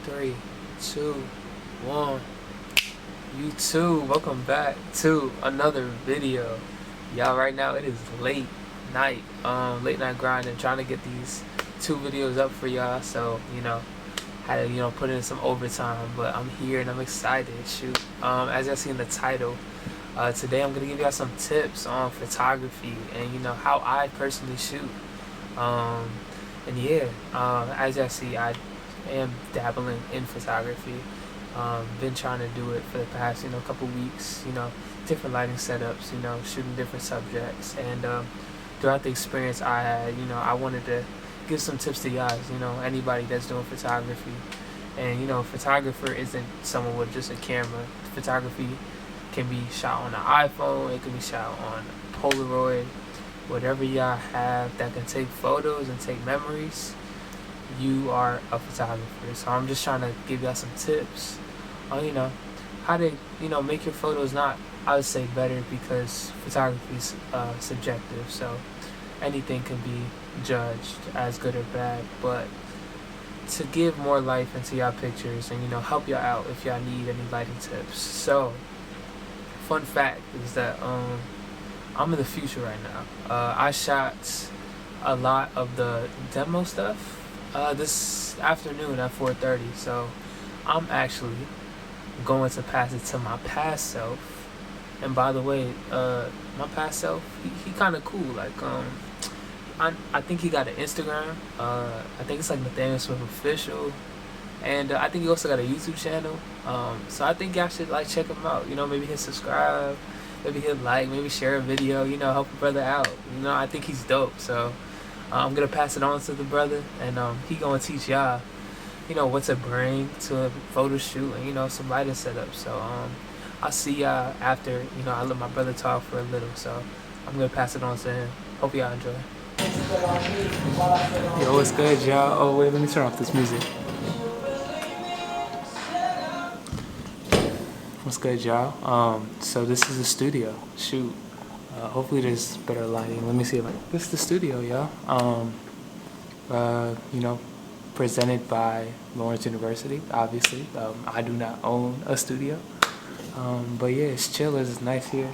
Three, two, one. YouTube, welcome back to another video. Y'all, right now it is late night grinding, trying to get these two videos up for y'all. So had to put in some overtime, but I'm here and I'm excited. Shoot, as y'all see in the title, today I'm gonna give y'all some tips on photography and how I personally shoot. And yeah, as y'all see, I am dabbling in photography. Been trying to do it for the past couple weeks. Different lighting setups. Shooting different subjects, and throughout the experience I had, I wanted to give some tips to y'all. Anybody that's doing photography, and photographer isn't someone with just a camera. Photography can be shot on an iPhone. It can be shot on Polaroid. Whatever y'all have that can take photos and take memories, you are a photographer. So I'm just trying to give y'all some tips on how to make your photos, not, I would say, better, because photography is subjective, so anything can be judged as good or bad, but to give more life into y'all pictures and help y'all out if y'all need any lighting tips. So fun fact is that I'm in the future right now. I shot a lot of the demo stuff this afternoon at 4:30, so I'm actually going to pass it to my past self. And by the way, my past self, he kind of cool. Like, I think he got an Instagram. I think it's like Nathaniel Swift Official, and I think he also got a YouTube channel. So I think y'all should check him out. Maybe hit subscribe, maybe hit like, maybe share a video. Help a brother out. I think he's dope. So I'm gonna pass it on to the brother, and he gonna teach y'all what to bring to a photo shoot, and some lighting setup. So I'll see y'all after I let my brother talk for a little. So I'm gonna pass it on to him. Hope y'all enjoy. Yo, what's good, y'all? Oh wait, let me turn off this music. What's good, y'all? So this is the studio. Shoot. Hopefully there's better lighting. Let me see if this is the studio, y'all. Presented by Lawrence University, obviously. I do not own a studio. But yeah, it's chill. It's nice here.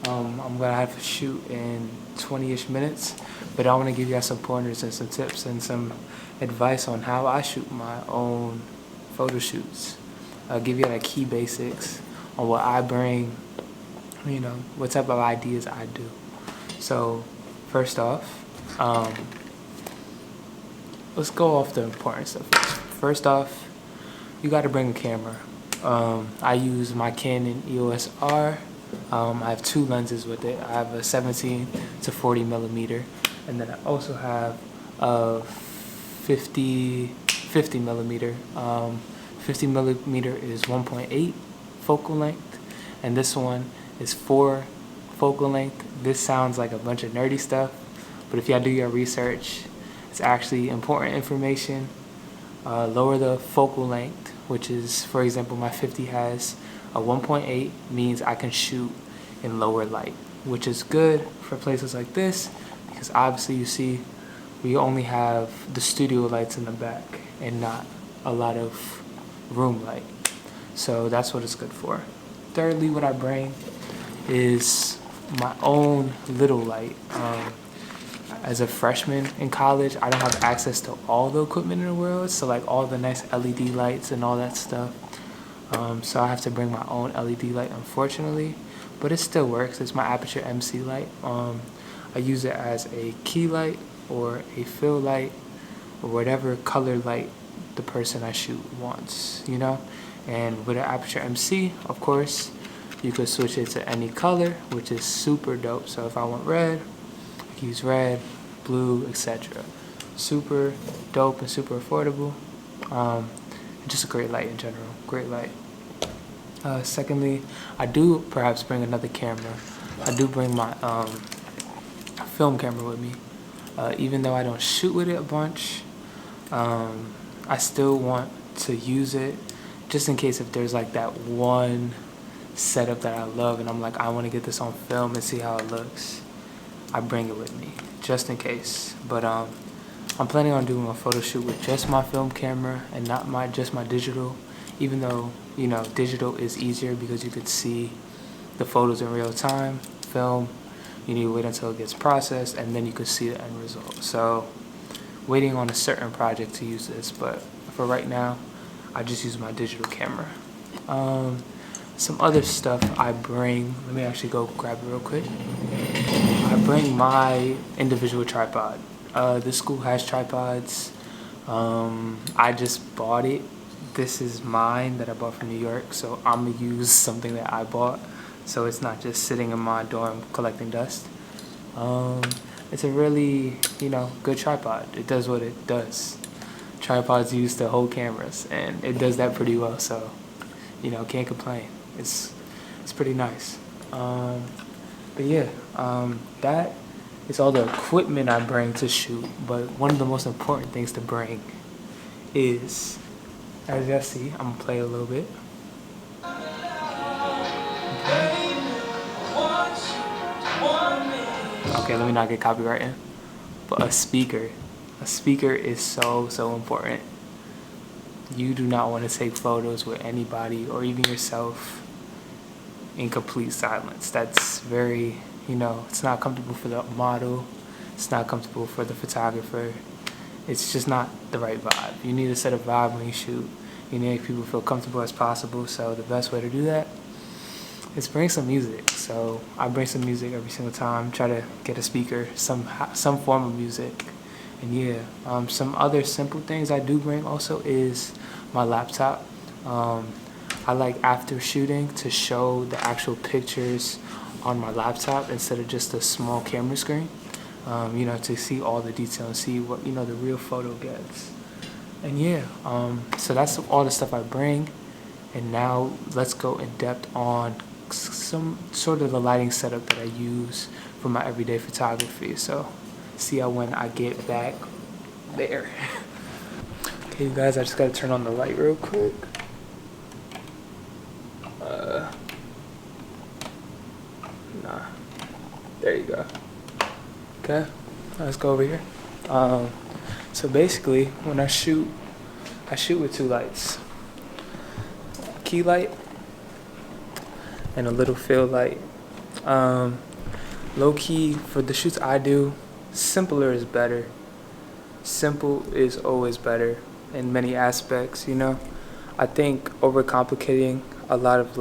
I'm gonna have to shoot in 20-ish minutes, but I want to give you guys some pointers and some tips and some advice on how I shoot my own photo shoots. I'll give you key basics on what I bring, what type of ideas I do. So first off, let's go off the important stuff. First off, you got to bring a camera. I use my Canon EOS R. I have two lenses with it. I have a 17 to 40 millimeter, and then I also have a 50 millimeter. 50 millimeter is 1.8 focal length, and this one is 4 focal length. This sounds like a bunch of nerdy stuff, but if y'all do your research, it's actually important information. Lower the focal length, which is, for example, my 50 has a 1.8, means I can shoot in lower light, which is good for places like this, because obviously you see we only have the studio lights in the back and not a lot of room light. So that's what it's good for. Thirdly, what I bring is my own little light. As a freshman in college, I don't have access to all the equipment in the world, so all the nice LED lights and all that stuff. So I have to bring my own LED light, unfortunately, but it still works. It's my Aperture MC light. I use it as a key light or a fill light or whatever color light the person I shoot wants, And with an Aperture MC, of course, you could switch it to any color, which is super dope. So if I want red, I can use red, blue, etc. Super dope and super affordable. Just a great light in general. Great light. Secondly, I do perhaps bring another camera. I do bring my film camera with me. Even though I don't shoot with it a bunch, I still want to use it just in case if there's that one setup that I love and I'm I want to get this on film and see how it looks. I bring it with me just in case. But I'm planning on doing a photo shoot with just my film camera and not just my digital, even though, digital is easier because you could see the photos in real time. Film, you need to wait until it gets processed and then you could see the end result. So waiting on a certain project to use this, but for right now, I just use my digital camera. Some other stuff I bring, let me actually go grab it real quick. I bring my individual tripod. This school has tripods. I just bought it. This is mine that I bought from New York, so I'm gonna use something that I bought, so it's not just sitting in my dorm collecting dust. It's a really, good tripod. It does what it does. Tripods used to hold cameras, and it does that pretty well, so, can't complain. It's pretty nice. But yeah, that is all the equipment I bring to shoot, but one of the most important things to bring is, as y'all see, I'm gonna play a little bit. Okay, let me not get copyrighted. But a speaker is so important. You do not want to take photos with anybody or even yourself in complete silence. That's very, it's not comfortable for the model. It's not comfortable for the photographer. It's just not the right vibe. You need to set a vibe when you shoot. You need to make people feel comfortable as possible. So the best way to do that is bring some music. So I bring some music every single time. Try to get a speaker, some form of music. And yeah, some other simple things I do bring also is my laptop. I like after shooting to show the actual pictures on my laptop instead of just a small camera screen. To see all the detail and see what, the real photo gets. And yeah, so that's all the stuff I bring. And now let's go in depth on some sort of the lighting setup that I use for my everyday photography. So see how when I get back there. Okay, you guys, I just gotta turn on the light real quick. There you go. Okay, let's go over here. So basically, when I shoot with two lights. Key light and a little fill light. Low key, for the shoots I do, simpler is better. Simple is always better in many aspects, I think overcomplicating a lot of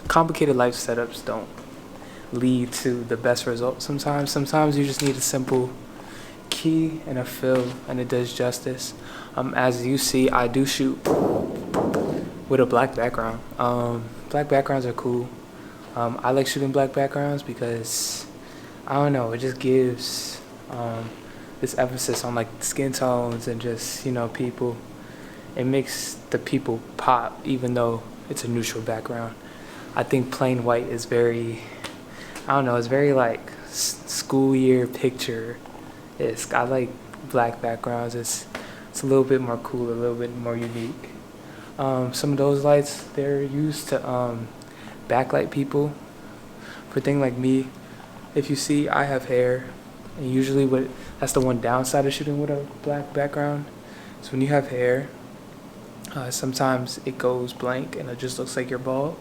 complicated light setups don't lead to the best results sometimes. Sometimes you just need a simple key and a fill and it does justice. As you see, I do shoot with a black background. Black backgrounds are cool. I like shooting black backgrounds because, I don't know, it just gives this emphasis on like skin tones and just, people. It makes the people pop even though it's a neutral background. I think plain white is very, it's very like school year picture. I like black backgrounds. It's a little bit more cool, a little bit more unique. Some of those lights, they're used to backlight people. For a thing like me, if you see, I have hair, and usually that's the one downside of shooting with a black background. So when you have hair, sometimes it goes blank and it just looks like you're bald.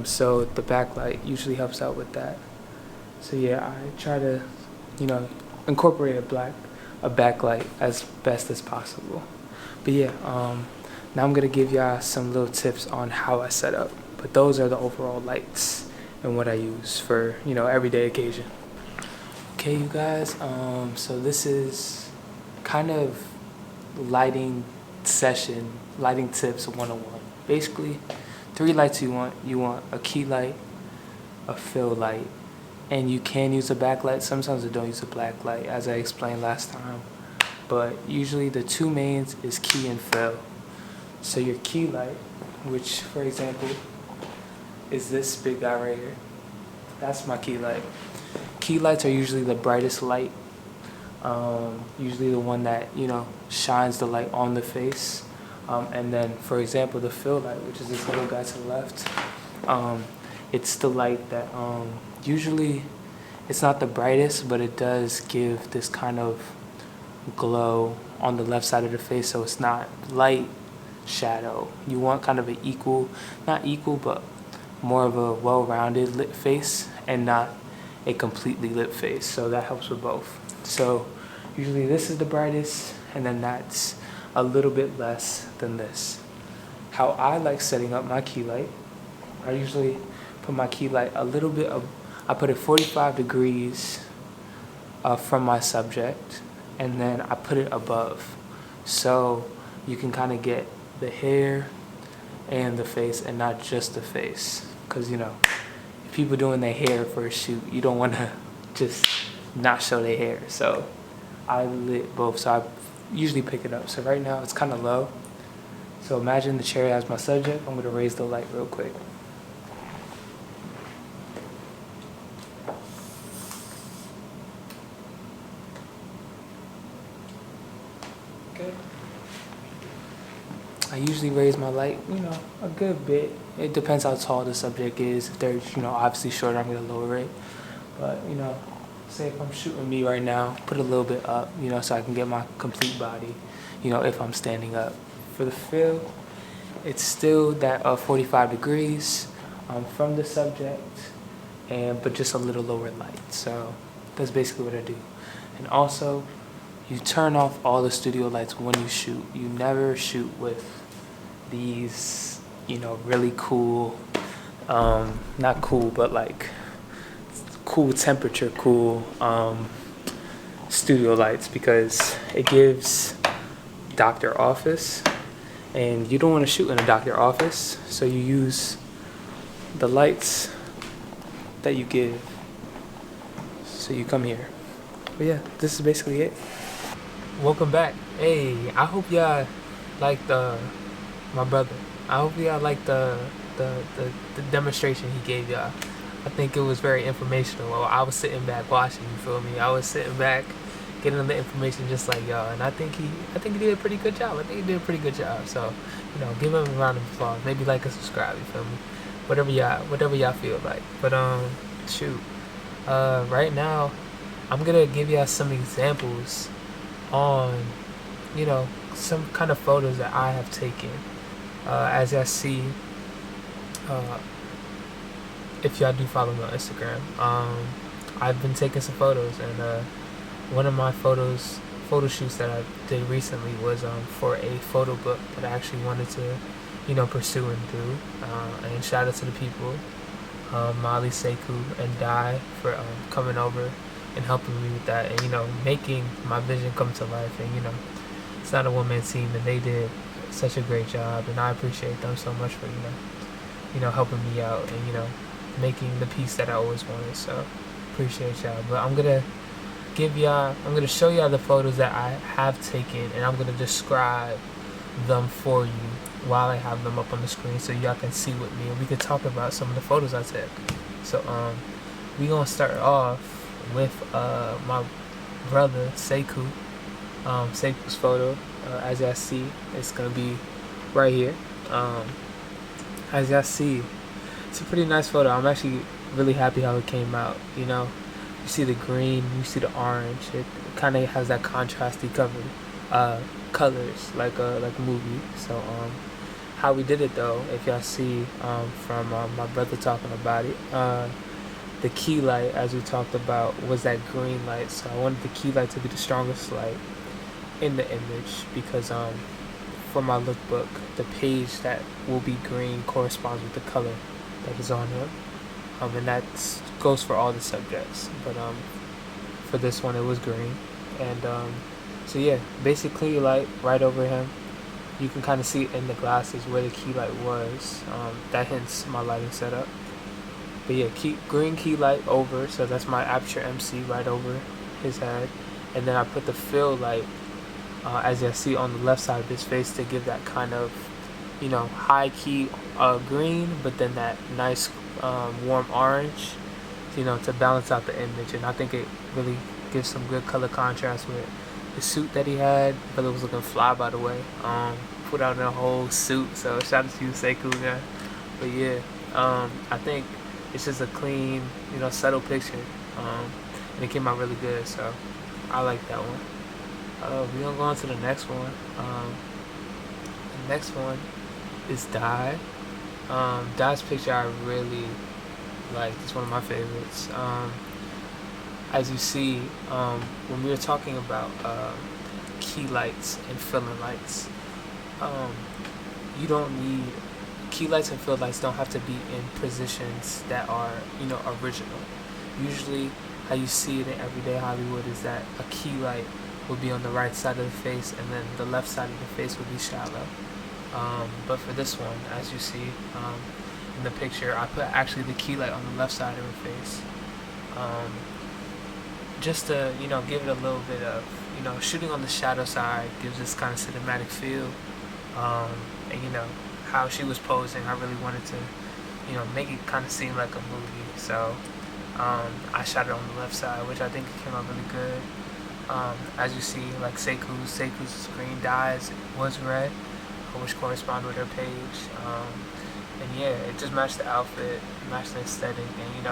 So the backlight usually helps out with that. So yeah, I try to, incorporate a backlight as best as possible. But yeah, now I'm gonna give y'all some little tips on how I set up. But those are the overall lights and what I use for, everyday occasion. Okay, you guys, so this is kind of lighting tips 101. Basically, 3 lights you want. You want a key light, a fill light, and you can use a backlight. Sometimes I don't use a black light, as I explained last time. But usually the 2 mains is key and fill. So your key light, which for example is this big guy right here. That's my key light. Key lights are usually the brightest light. Usually the one that, shines the light on the face. And then, for example, the fill light, which is this little guy to the left, it's the light that usually it's not the brightest, but it does give this kind of glow on the left side of the face, so it's not light shadow. You want kind of an equal, not equal, but more of a well-rounded lit face and not a completely lit face. So that helps with both. So usually this is the brightest, and then that's a little bit less than this. How I like setting up my key light, I usually put my key light a little bit of, I put it 45 degrees from my subject, and then I put it above. So you can kind of get the hair and the face and not just the face. Because, you know, if people doing their hair for a shoot, you don't want to just not show their hair. So I lit both, so I usually pick it up. So right now it's kind of low. So imagine the cherry as my subject. I'm going to raise the light real quick. Okay. I usually raise my light, you know, a good bit. It depends how tall the subject is. If they're, you know, obviously short, I'm going to lower it. But, you know, say if I'm shooting me right now, put a little bit up, you know, so I can get my complete body, you know, if I'm standing up. For the fill, it's still that 45 degrees from the subject, but just a little lower light. So that's basically what I do. And also, you turn off all the studio lights when you shoot. You never shoot with these, you know, really cool, not cool, but like cool temperature, cool studio lights, because it gives doctor office, and you don't want to shoot in a doctor office, so you use the lights that you give. So you come here. But yeah, this is basically it. Welcome back. Hey, I hope y'all liked my brother. I hope y'all liked the demonstration he gave y'all. I think it was very informational. Well, I was sitting back watching, you feel me? I was sitting back getting the information just like y'all, and I think he did a pretty good job. So, you know, give him a round of applause. Maybe like and subscribe, you feel me? Whatever y'all feel like. But shoot. Right now I'm gonna give y'all some examples on, you know, some kind of photos that I have taken. As y'all see, if y'all do follow me on Instagram, I've been taking some photos, and one of my photo shoots that I did recently was for a photo book that I actually wanted to, you know, pursue and do. And shout out to the people, Molly, Sekou, and Dai for coming over and helping me with that, and, you know, making my vision come to life. And, you know, it's not a one-man team, and they did such a great job, and I appreciate them so much for, you know, helping me out and, you know, making the piece that I always wanted. So appreciate y'all. But I'm gonna show y'all the photos that I have taken, and I'm gonna describe them for you while I have them up on the screen, so y'all can see with me, and we can talk about some of the photos I took. So we gonna start off with my brother Sekou. Sekou's photo, as y'all see, it's gonna be right here. As y'all see, it's a pretty nice photo. I'm actually really happy how it came out. You know, you see the green, you see the orange. It kind of has that contrasty colors like a movie. So how we did it though, if y'all see from my brother talking about it, the key light, as we talked about, was that green light. So I wanted the key light to be the strongest light in the image, because for my lookbook, the page that will be green corresponds with the color that is on him, and that goes for all the subjects, but for this one it was green. And so yeah, basically, like, right over him, you can kind of see it in the glasses where the key light was. That hints my lighting setup. But yeah, green key light over, so that's my Aperture MC right over his head. And then I put the fill light, as you see, on the left side of his face, to give that kind of, you know, high key green, but then that nice warm orange, you know, to balance out the image. And I think it really gives some good color contrast with the suit that he had. Brother was looking fly, by the way. Put out in a whole suit, so shout out to you, Sekou, man. But yeah, I think it's just a clean, you know, subtle picture, and it came out really good, so I like that one. We're gonna go on to the next one. The next one is Die. Die's picture I really like. It's one of my favorites. As you see, when we were talking about key lights and filling lights, um, you don't need key lights and fill lights don't have to be in positions that are original. Usually, how you see it in everyday Hollywood is that a key light would be on the right side of the face, and then the left side of the face would be shallow. But for this one, as you see in the picture, I put actually the key light on the left side of her face, just to give it a little bit of shooting on the shadow side gives this kind of cinematic feel, and how she was posing. I really wanted to make it kind of seem like a movie, so I shot it on the left side, which I think came out really good. As you see, like Seiku's screen dies was red, which corresponded with her page. And yeah, it just matched the outfit, matched the aesthetic, and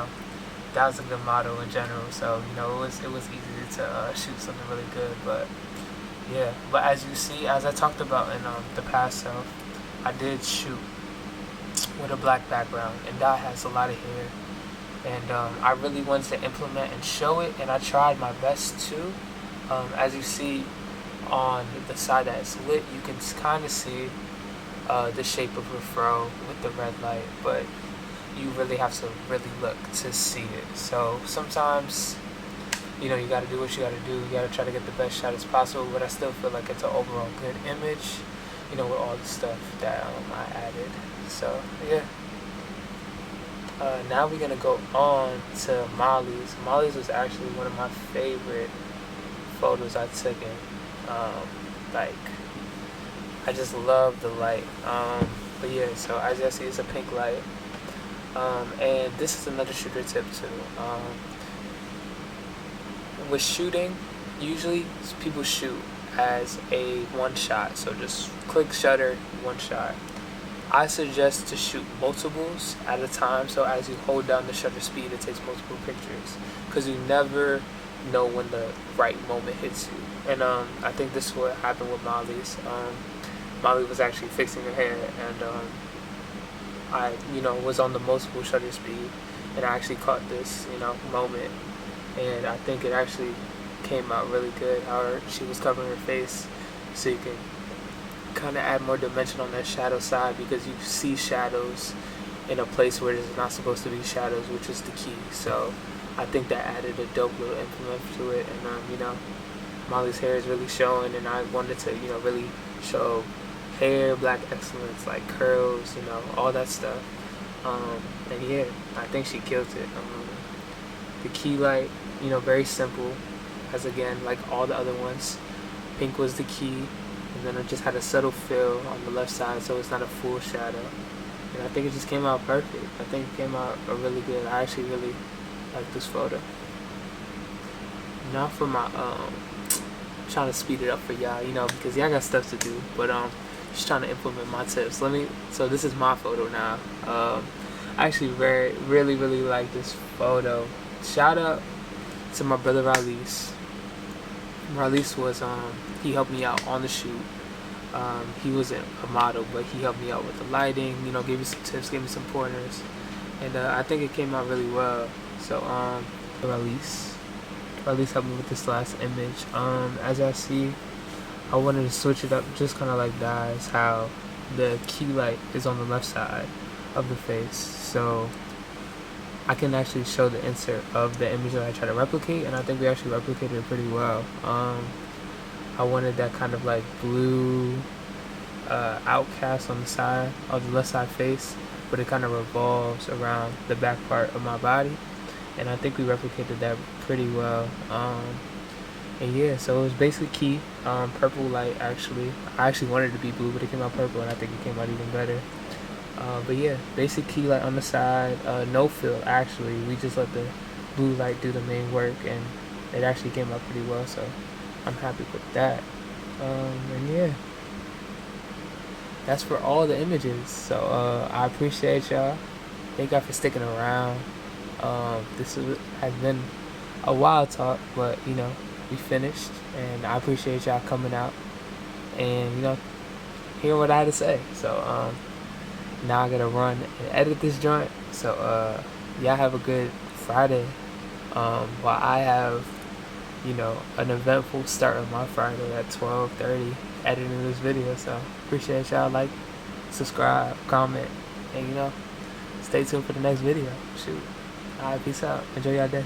that was a good model in general. So it was easy to shoot something really good. But yeah, but as you see, as I talked about in the past self, I did shoot with a black background, and Dot has a lot of hair, and I really wanted to implement and show it, and I tried my best to. As you see on the side that's lit, you can kind of see the shape of her fro with the red light, but you really have to really look to see it. So sometimes you gotta do what you gotta do. You gotta try to get the best shot as possible, but I still feel like it's an overall good image, with all the stuff that I added. So yeah. Now we're gonna go on to Molly's. Molly's was actually one of my favorite photos I took in. Like, I just love the light. But yeah, so as you see, it's a pink light. And this is another shooter tip too. With shooting, usually people shoot as a one shot, so just click shutter, one shot. I suggest to shoot multiples at a time, so as you hold down the shutter speed, it takes multiple pictures, because you never know when the right moment hits you. And I think this is what happened with Molly's. Molly was actually fixing her hair, and I was on the multiple shutter speed, and I actually caught this moment, and I think it actually came out really good. How she was covering her face, so you can kind of add more dimension on that shadow side, because you see shadows in a place where there's not supposed to be shadows, which is the key. So I think that added a dope little implement to it, and Molly's hair is really showing, and I wanted to really show hair, black excellence, like curls, all that stuff. And yeah, I think she killed it. The key light, very simple, as again like all the other ones. Pink was the key, and then it just had a subtle fill on the left side, so it's not a full shadow. And I think it just came out perfect. I think it came out really good. I actually really like this photo. Now for my trying to speed it up for y'all, because y'all got stuff to do, but just trying to implement my tips. So this is my photo now. I actually really like this photo. Shout out to my brother Ralease. Ralease was he helped me out on the shoot. He wasn't a model, but he helped me out with the lighting, gave me some tips, gave me some pointers, and I think it came out really well. So Ralease helped me with this last image. As I see, I wanted to switch it up, just kind of like Die's, how the key light is on the left side of the face, so I can actually show the insert of the image that I try to replicate, and I think we actually replicated it pretty well. I wanted that kind of like blue outcast on the side of the left side face, but it kind of revolves around the back part of my body, and I think we replicated that pretty well. And yeah, so it was basically key, purple light actually. I actually wanted it to be blue, but it came out purple, and I think it came out even better. But yeah, basic key light on the side, no fill actually. We just let the blue light do the main work, and it actually came out pretty well, so I'm happy with that. And yeah, that's for all the images. So I appreciate y'all. Thank y'all for sticking around. This has been a wild talk, but we finished, and I appreciate y'all coming out and hearing what I had to say. So now I gotta run and edit this joint. So y'all have a good Friday. While I have an eventful start of my Friday at 12:30 editing this video. So appreciate y'all. Like, subscribe, comment, and stay tuned for the next video. Shoot. Alright, peace out. Enjoy y'all day.